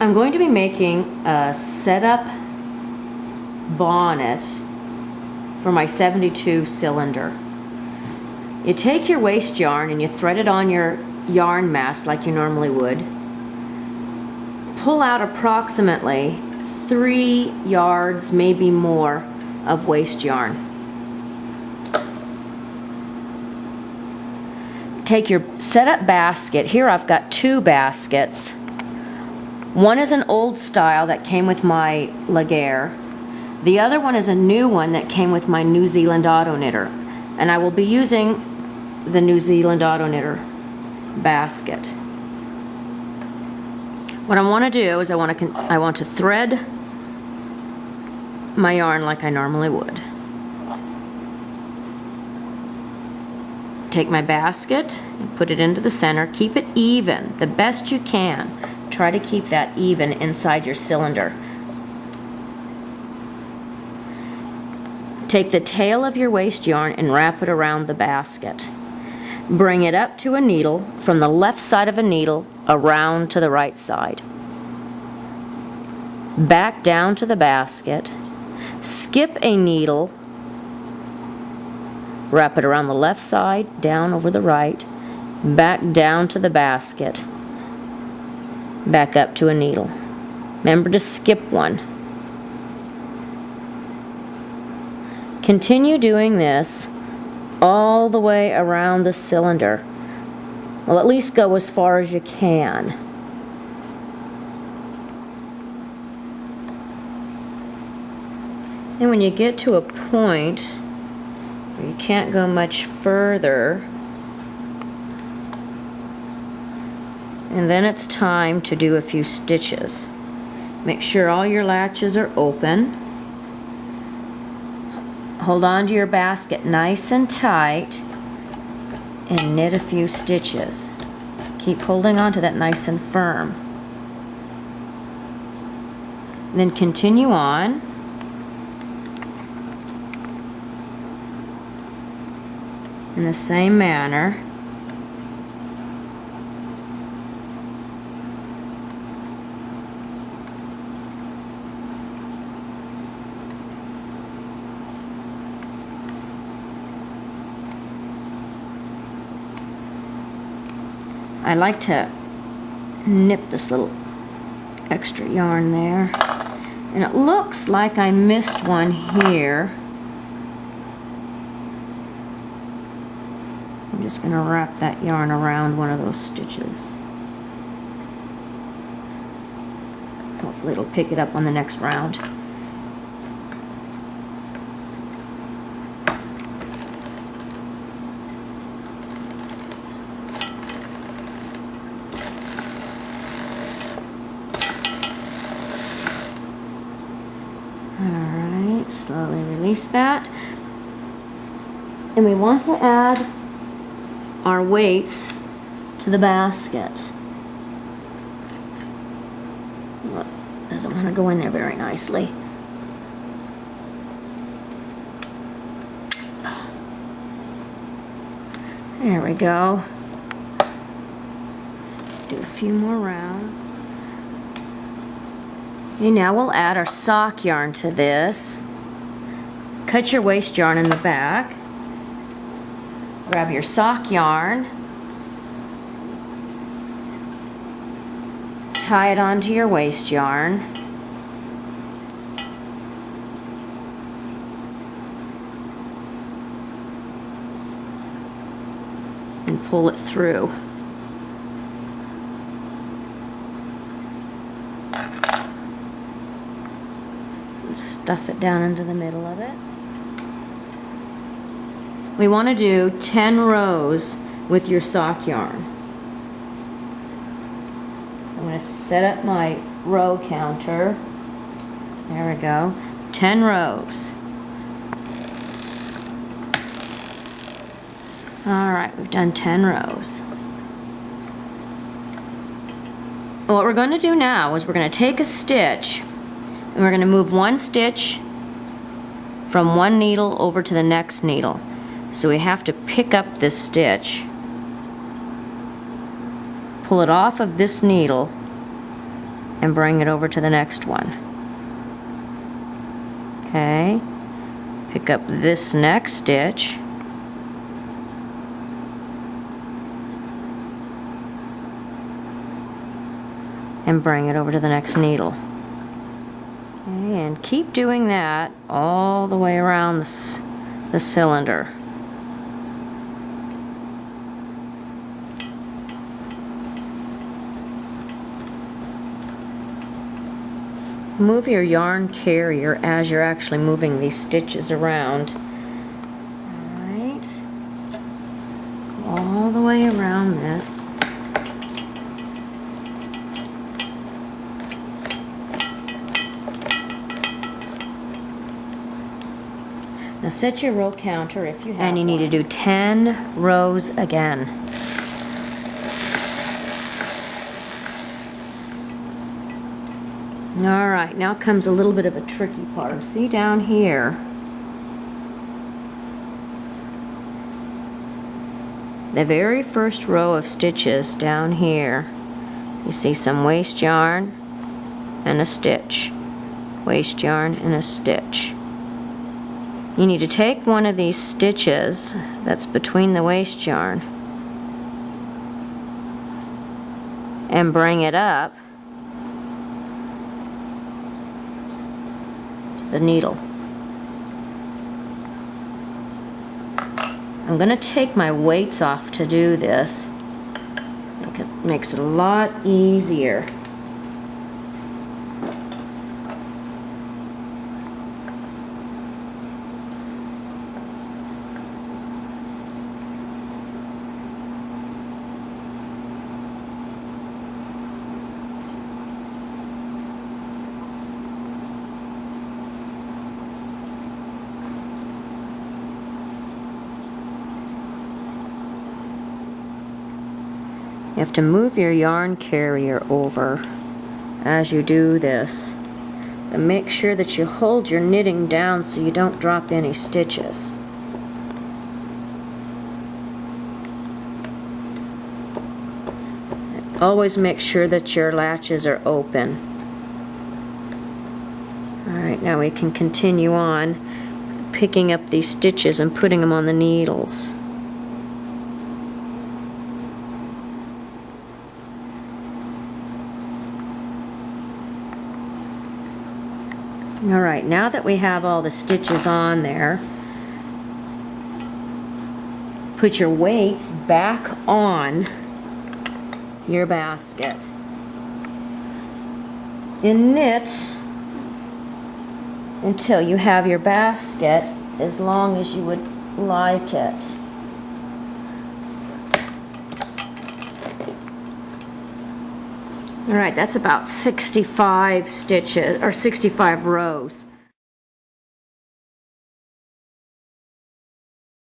I'm going to be making a setup bonnet for my 72 cylinder. You take your waste yarn and you thread it on your yarn mast like you normally would. Pull out approximately 3 yards, maybe more, of waste yarn. Take your setup basket. Here I've got 2 baskets. One is an old style that came with my Laguerre. The other one is a new one that came with my New Zealand Auto Knitter. And I will be using the New Zealand Auto Knitter basket. What I want to do is I want to thread my yarn like I normally would. Take my basket and put it into the center. Keep it even, the best you can. Try to keep that even inside your cylinder. Take the tail of your waste yarn and wrap it around the basket. Bring it up to a needle from the left side of a needle around to the right side. Back down to the basket. Skip a needle. Wrap it around the left side, down over the right. Back down to the basket. Back up to a needle. Remember to skip one. Continue doing this all the way around the cylinder. Well, at least go as far as you can. And when you get to a point where you can't go much further, and then it's time to do a few stitches. Make sure all your latches are open. Hold on to your basket nice and tight and knit a few stitches. Keep holding on to that nice and firm. And then continue on. In the same manner. I like to nip this little extra yarn there. And it looks like I missed one here. I'm just going to wrap that yarn around one of those stitches. Hopefully it'll pick it up on the next round. Alright, slowly release that. And we want to add our weights to the basket. Well, it doesn't want to go in there very nicely. There we go. Do a few more rounds. Okay, now we'll add our sock yarn to this. Cut your waste yarn in the back. Grab your sock yarn. Tie it onto your waste yarn. And pull it through. Stuff it down into the middle of it. We want to do 10 rows with your sock yarn. I'm going to set up my row counter. There we go. 10 rows. Alright, we've done 10 rows. What we're going to do now is we're going to take a stitch and we're going to move one stitch from one needle over to the next needle. So we have to pick up this stitch, pull it off of this needle, and bring it over to the next one. Okay, pick up this next stitch and bring it over to the next needle. Okay, and keep doing that all the way around the cylinder. Move your yarn carrier as you're actually moving these stitches around. Alright, all the way around this. Now set your row counter if you have and you need to do 10 rows again. Alright, now comes a little bit of a tricky part. See down here, the very first row of stitches down here, you see some waste yarn and a stitch, waste yarn and a stitch. You need to take one of these stitches that's between the waste yarn and bring it up the needle. I'm going to take my weights off to do this. Makes it a lot easier. You have to move your yarn carrier over as you do this. And make sure that you hold your knitting down so you don't drop any stitches. Always make sure that your latches are open. Alright, now we can continue on picking up these stitches and putting them on the needles. Alright, now that we have all the stitches on there, put your weights back on your basket and knit until you have your basket as long as you would like it. Alright, that's about 65 stitches, or 65 rows.